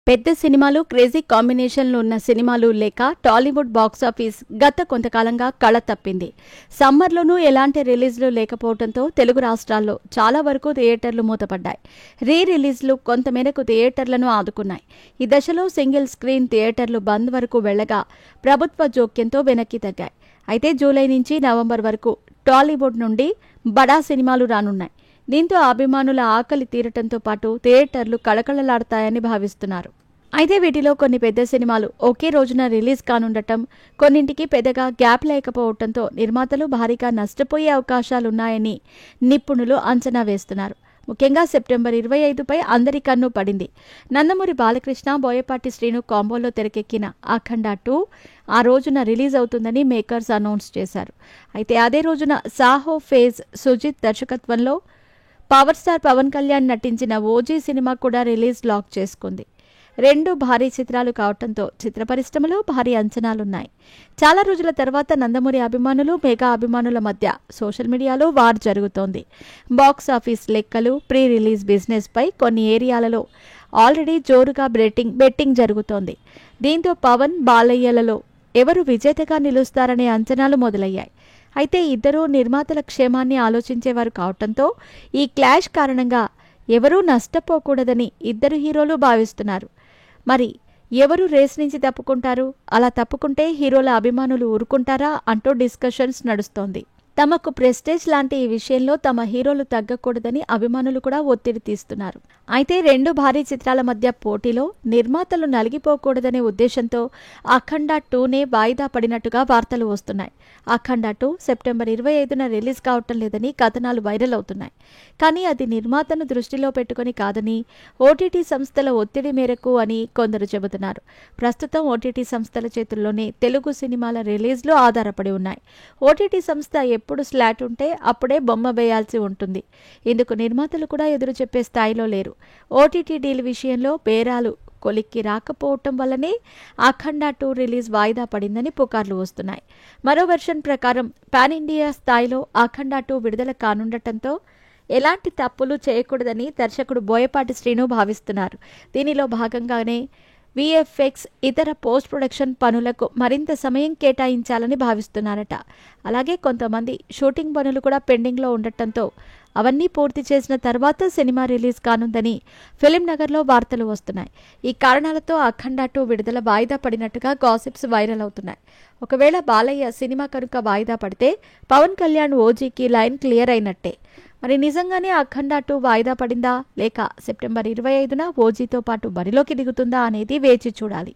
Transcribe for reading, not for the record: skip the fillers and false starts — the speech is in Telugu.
పెద్ద సినిమాలు, క్రేజీ కాంబినేషన్లు ఉన్న సినిమాలు లేక టాలీవుడ్ బాక్సాఫీస్ గత కొంతకాలంగా కళ తప్పింది. సమ్మర్లోనూ ఎలాంటి రిలీజ్లు లేకపోవడంతో తెలుగు రాష్ట్రాల్లో చాలా వరకు థియేటర్లు మూతపడ్డాయి. రీ రిలీజ్లు కొంతమేరకు థియేటర్లను ఆదుకున్నాయి. ఈ దశలో సింగిల్ స్క్రీన్ థియేటర్లు బంద్ వరకు వెళ్లగా ప్రభుత్వ జోక్యంతో వెనక్కి తగ్గాయి. అయితే జూలై నుంచి నవంబర్ వరకు టాలీవుడ్ నుండి బడా సినిమాలు రానున్నాయి. దీంతో అభిమానుల ఆకలి తీరటంతో పాటు థియేటర్లు కళకళలాడతాయని భావిస్తున్నారు. అయితే వీటిలో కొన్ని పెద్ద సినిమాలు ఒకే రోజున రిలీజ్ కానుండటం, కొన్నింటికి పెద్దగా గ్యాప్ లేకపోవడంతో నిర్మాతలు భారీగా నష్టపోయే అవకాశాలున్నాయని నిపుణులు అంచనా వేస్తున్నారు. ముఖ్యంగా సెప్టెంబర్ 25పై అందరి కన్ను పడింది. నందమూరి బాలకృష్ణ, బోయపాటి శ్రీను కాంబోలో తెరకెక్కిన అఖండ 2 ఆ రోజున రిలీజ్ అవుతుందని మేకర్స్ అనౌన్స్ చేశారు. అయితే అదే రోజున సాహో ఫేజ్ సుజిత్ దర్శకత్వంలో పవర్ స్టార్ పవన్ కళ్యాణ్ నటించిన ఓజీ సినిమా కూడా రిలీజ్ లాక్ చేసుకుంది. రెండు భారీ చిత్రాలు కావడంతో చిత్ర పరిశ్రమలో భారీ అంచనాలున్నాయి. చాలా రోజుల తర్వాత నందమూరి అభిమానులు, మెగా అభిమానుల మధ్య సోషల్ మీడియాలో వార్ జరుగుతోంది. బాక్స్ ఆఫీస్ లెక్కలు, ప్రీ రిలీజ్ బిజినెస్ పై కొన్ని ఏరియాలలో ఆల్రెడీ జోరుగా బెట్టింగ్ జరుగుతోంది. దీంతో పవన్, బాలయ్యలలో ఎవరు విజేతగా నిలుస్తారనే అంచనాలు మొదలయ్యాయి. అయితే ఇద్దరూ నిర్మాతల క్షేమాన్ని ఆలోచించేవారు కావటంతో ఈ క్లాష్ కారణంగా ఎవరూ నష్టపోకూడదని ఇద్దరు హీరోలు భావిస్తున్నారు. మరి ఎవరు రేస్ నుంచి తప్పుకుంటారు? అలా తప్పుకుంటే హీరోల అభిమానులు ఊరుకుంటారా అంటూ డిస్కషన్స్ నడుస్తోంది. తమకు ప్రెస్టేజ్ లాంటి ఈ విషయంలో తమ హీరోలు తగ్గకూడదని అభిమానులు కూడా ఒత్తిడి తీస్తున్నారు. అయితే రెండు భారీ చిత్రాల మధ్య పోటీలో నిర్మాతలు నలిగిపోకూడదనే ఉద్దేశంతో అఖండ 2నే వాయిదా పడినట్టుగా వార్తలు వస్తున్నాయి. అఖండ 2 సెప్టెంబర్ 25న రిలీజ్ కావటం లేదని కథనాలు వైరల్ అవుతున్నాయి. కానీ అది నిర్మాతను దృష్టిలో పెట్టుకుని కాదని ఓటీటీ సంస్థల ఒత్తిడి మేరకు అని కొందరు చెబుతున్నారు. ప్రస్తుతం ఓటీటీ సంస్థల చేతుల్లోనే తెలుగు సినిమాల రిలీజ్లు ఆధారపడి ఉన్నాయి. ఓటీటీ సంస్థ ఎప్పుడు స్లాట్ ఉంటే అప్పుడే బొమ్మ వేయాల్సి ఉంటుంది. ఇందుకు నిర్మాతలు కూడా ఎదురు చెప్పే స్థాయిలో లేరు. ఓటీటీ డీల్ విషయంలో బేరాలు కొలిక్కి రాకపోవటం వల్లనే అఖండ 2 రిలీజ్ వాయిదా పడిందని పుకార్లు వస్తున్నాయి. మరో వెర్షన్ ప్రకారం పాన్ ఇండియా స్థాయిలో అఖండ 2 విడుదల కానుండటంతో ఎలాంటి తప్పులు చేయకూడదని దర్శకుడు బోయపాటి శ్రీను భావిస్తున్నారు. దీనిలో భాగంగానే విఎఫ్ఎక్స్, ఇతర పోస్ట్ ప్రొడక్షన్ పనులకు మరింత సమయం కేటాయించాలని భావిస్తున్నారట. అలాగే కొంతమంది షూటింగ్ పనులు కూడా పెండింగ్లో ఉండటంతో అవన్నీ పూర్తి చేసిన తర్వాత సినిమా రిలీజ్ కానుందని ఫిలిం నగర్లో వార్తలు వస్తున్నాయి. ఈ కారణాలతో అఖండ 2 విడుదల వాయిదా పడినట్టుగా గాసిప్స్ వైరల్ అవుతున్నాయి. ఒకవేళ బాలయ్య సినిమా కనుక వాయిదా పడితే పవన్ కళ్యాణ్ ఓజీకి లైన్ క్లియర్ అయినట్టే. మరి నిజంగానే అఖండ 2 వాయిదా పడిందా లేక సెప్టెంబర్ 25న ఓజీతో పాటు బరిలోకి దిగుతుందా అనేది వేచి చూడాలి.